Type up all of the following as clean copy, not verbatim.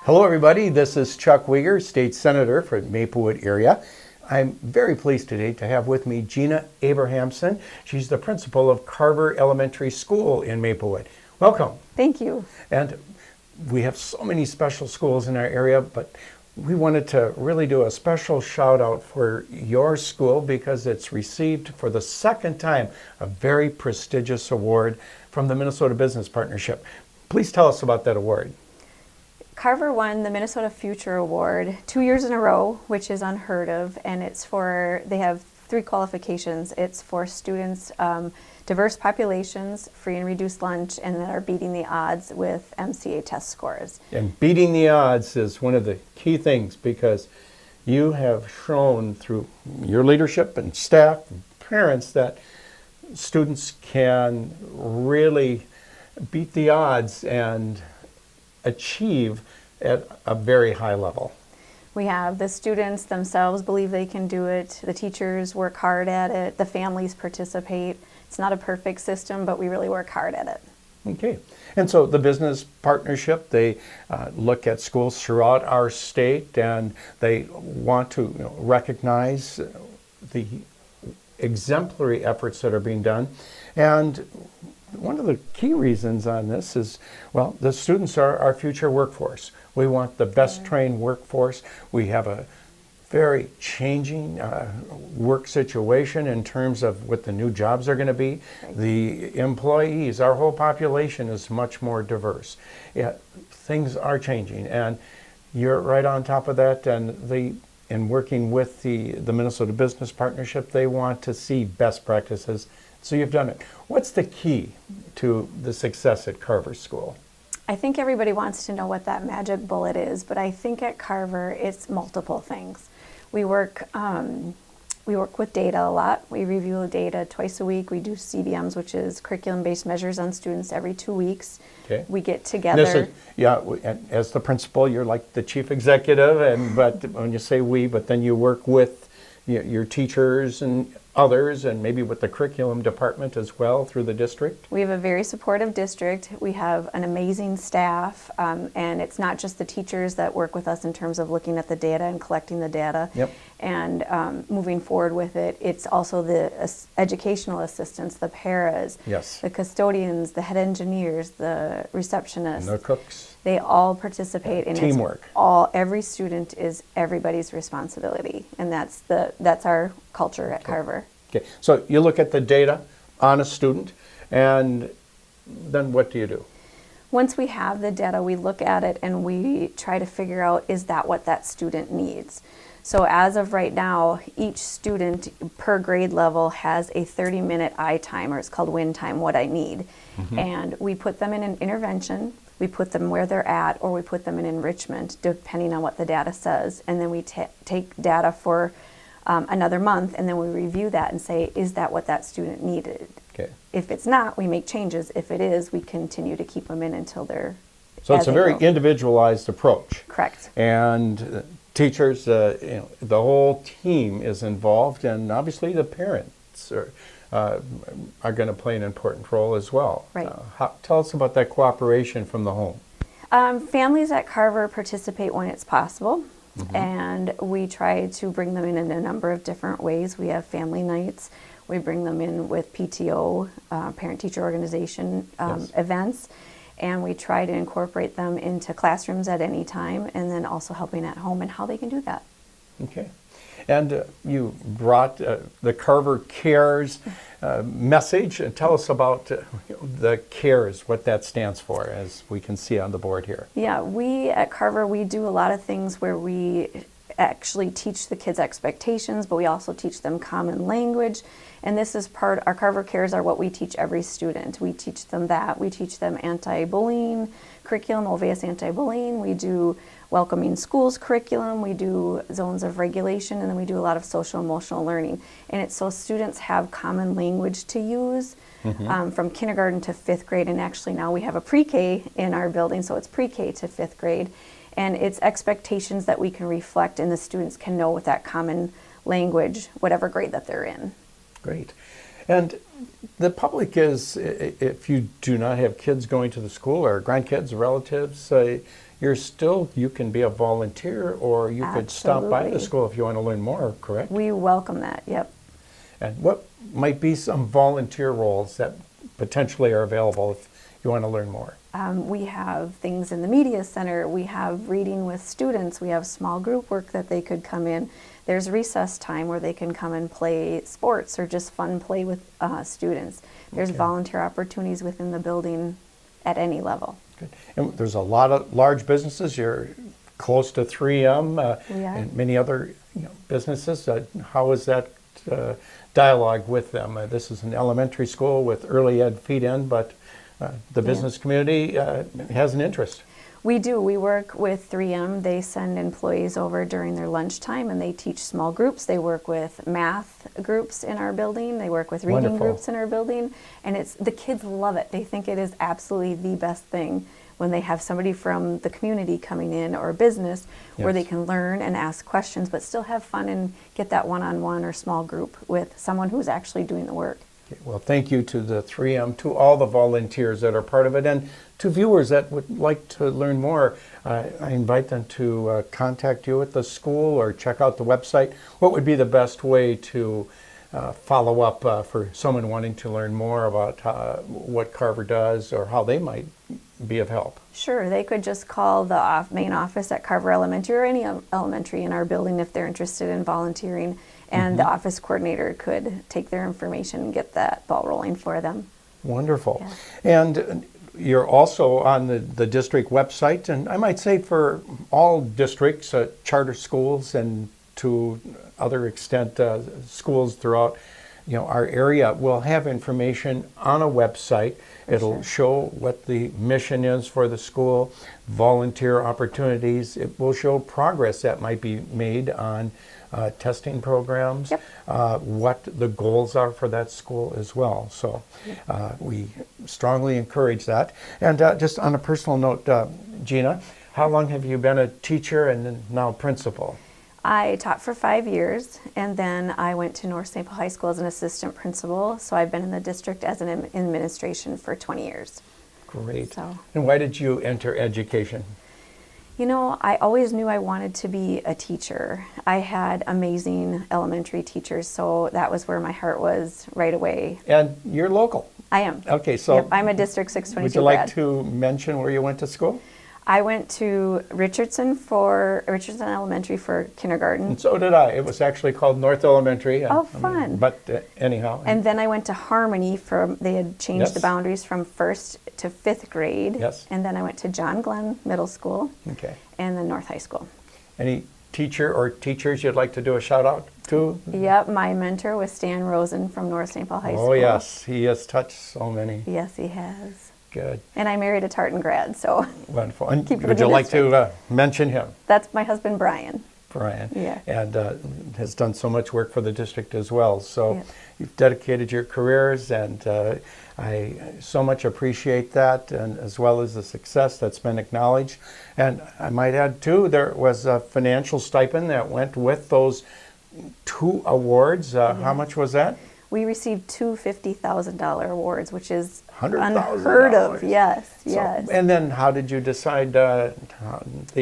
Hello everybody, this is Chuck Wiger, State Senator for the Maplewood area. I'm very pleased today to have with me Gena Abrahamson. She's the principal of Carver Elementary School in Maplewood. Welcome. Thank you. And we have so many special schools in our area, but we wanted to really do a special shout out for your school because it's received for the second time a very prestigious award from the Minnesota Business Partnership. Please tell us about that award. Carver won the Minnesota Future Award 2 years in a row, which is unheard of, and they have 3 qualifications. It's for students, diverse populations, free and reduced lunch, and that are beating the odds with MCA test scores. And beating the odds is one of the key things because you have shown through your leadership and staff and parents that students can really beat the odds and achieve at a very high level. We have the students themselves believe they can do it, the teachers work hard at it, the families participate. It's not a perfect system, but we really work hard at it. Okay, and so the business partnership, they look at schools throughout our state and they want to recognize the exemplary efforts that are being done. And one of the key reasons on this is, well, the students are our future workforce. We want the best trained workforce. We have a very changing work situation in terms of what the new jobs are going to be. The employees, our whole population is much more diverse. Yeah, things are changing, and you're right on top of that. And in working with the Minnesota Business Partnership, they want to see best practices. So you've done it. What's the key to the success at Carver School? I think everybody wants to know what that magic bullet is, but I think at Carver it's multiple things. We work with data a lot. We review data twice a week. We do CBMs, which is curriculum-based measures on students every 2 weeks. Okay. We get together. As the principal, you're like the chief executive, but when you say we, but then you work with your teachers and others, and maybe with the curriculum department as well through the district? We have a very supportive district. We have an amazing staff, and it's not just the teachers that work with us in terms of looking at the data and collecting the data and moving forward with it. It's also the educational assistants, the paras, the custodians, the head engineers, the receptionists. And the cooks. They all participate in teamwork. Every student is everybody's responsibility, and that's our culture at Carver. Okay, so you look at the data on a student, and then what do you do? Once we have the data, we look at it and we try to figure out, is that what that student needs? So as of right now, each student per grade level has a 30-minute I time, or it's called win time, what I need. And we put them in an intervention. We put them where they're at, or we put them in enrichment, depending on what the data says. And then we take data for another month, and then we review that and say, is that what that student needed? Okay. If it's not, we make changes. If it is, we continue to keep them in until they're. So it's a very individualized approach. Correct. And teachers, the whole team is involved, and obviously the parents are going to play an important role as well. Right. Tell us about that cooperation from the home. Families at Carver participate when it's possible. And we try to bring them in a number of different ways. We have family nights. We bring them in with PTO, parent-teacher organization events. And we try to incorporate them into classrooms at any time, and then also helping at home and how they can do that. Okay. And you brought the Carver Cares message. Tell us about the CARES, what that stands for, as we can see on the board here. Yeah, we at Carver, we do a lot of things where we actually teach the kids expectations, but we also teach them common language. And this is our Carver Cares are what we teach every student. We teach them that. We teach them anti-bullying curriculum, OVS anti-bullying. We do welcoming schools curriculum. We do zones of regulation, and then we do a lot of social emotional learning. And it's so students have common language to use from kindergarten to 5th grade. And actually now we have a pre-K in our building, so it's pre-K to 5th grade. And it's expectations that we can reflect and the students can know with that common language, whatever grade that they're in. Great. And the public is, if you do not have kids going to the school or grandkids, relatives, you can be a volunteer, or you could stop by the Absolutely. school if you want to learn more, correct? We welcome that, yep. And what might be some volunteer roles that potentially are available if you want to learn more? We have things in the media center, we have reading with students, we have small group work that they could come in. There's recess time where they can come and play sports or just fun play with students. There's Okay. volunteer opportunities within the building at any level. Good. And there's a lot of large businesses. You're close to 3M We are. and many other businesses. How is that dialogue with them? This is an elementary school with early ed feed in, but the business community has an interest. We do. We work with 3M. They send employees over during their lunchtime and they teach small groups. They work with math groups in our building. They work with reading Wonderful. groups in our building. And the kids love it. They think it is absolutely the best thing when they have somebody from the community coming in or a business where they Yes. can learn and ask questions, but still have fun and get that one-on-one or small group with someone who's actually doing the work. Okay, well, thank you to the 3M, to all the volunteers that are part of it, and to viewers that would like to learn more. I invite them to contact you at the school or check out the website. What would be the best way to follow up for someone wanting to learn more about what Carver does or how they might be of help? Sure, they could just call the main office at Carver Elementary or any elementary in our building if they're interested in volunteering, and the office coordinator could take their information and get that ball rolling for them. Wonderful. And you're also on the district website, and I might say for all districts, charter schools, and to other extent schools throughout our area will have information on a website. It'll show what the mission is for the school, volunteer opportunities. It will show progress that might be made on testing programs, what the goals are for that school as well. So we strongly encourage that. And just on a personal note, Gena, how long have you been a teacher and then now principal? I taught for 5 years, and then I went to North St. Paul High School as an assistant principal, so I've been in the district as an administration for 20 years. Great. So. And why did you enter education? You know, I always knew I wanted to be a teacher. I had amazing elementary teachers, so that was where my heart was right away. And you're local. I am. Okay, so Yep, I'm a District 622 would you like grad. to mention where you went to school? I went to Richardson Elementary for kindergarten. And so did I. It was actually called North Elementary. Oh, fun. But anyhow. And then I went to Harmony they had changed the Yes. boundaries from 1st to 5th grade. Yes. And then I went to John Glenn Middle School Okay. and then North High School. Any teacher or teachers you'd like to do a shout out to? Yep, my mentor was Stan Rosen from North St. Paul High School. Oh, yes. He has touched so many. Yes, he has. Good. And I married a Tartan grad, so Wonderful. And Keep it would in you the like to mention him? that's my husband, Brian. Brian, Yeah. and has done so much work for the district as well. So Yeah. you've dedicated your careers, and I so much appreciate that, and as well as the success that's been acknowledged. And I might add too, there was a financial stipend that went with those 2 awards. How much was that? We received 2 $50,000 awards, which is $100,000. unheard of. Yes, So- yes. And then how did you decide the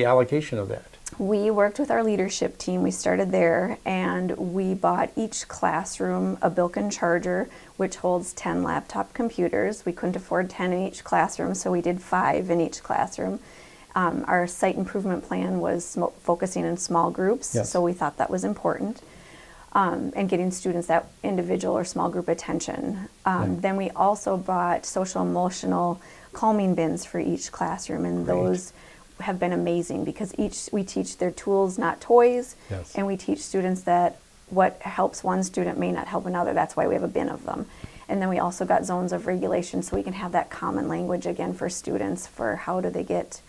allocation of that? We worked with our leadership team. We started there, and we bought each classroom a built-in charger, which holds 10 laptop computers. We couldn't afford 10 in each classroom, so we did 5 in each classroom. Our site improvement plan was focusing on small groups, Yes. so we thought that was important. And getting students that individual or small group attention. Then we also bought social emotional calming bins for each classroom, and Great. those have been amazing because we teach their tools, not toys, Yes. and we teach students that what helps one student may not help another. That's why we have a bin of them. And then we also got zones of regulation so we can have that common language again for students for how do they get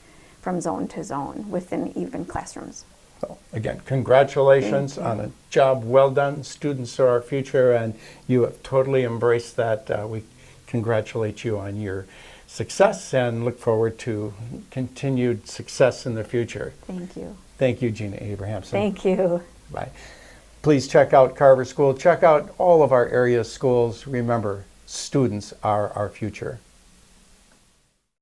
from zone to zone within even classrooms. So again, congratulations on a job well done. Students are our future, and you have totally embraced that. We congratulate you on your success and look forward to continued success in the future. Thank you. Thank you, Gena Abrahamson. Thank you. Bye. Please check out Carver School. Check out all of our area schools. Remember, students are our future.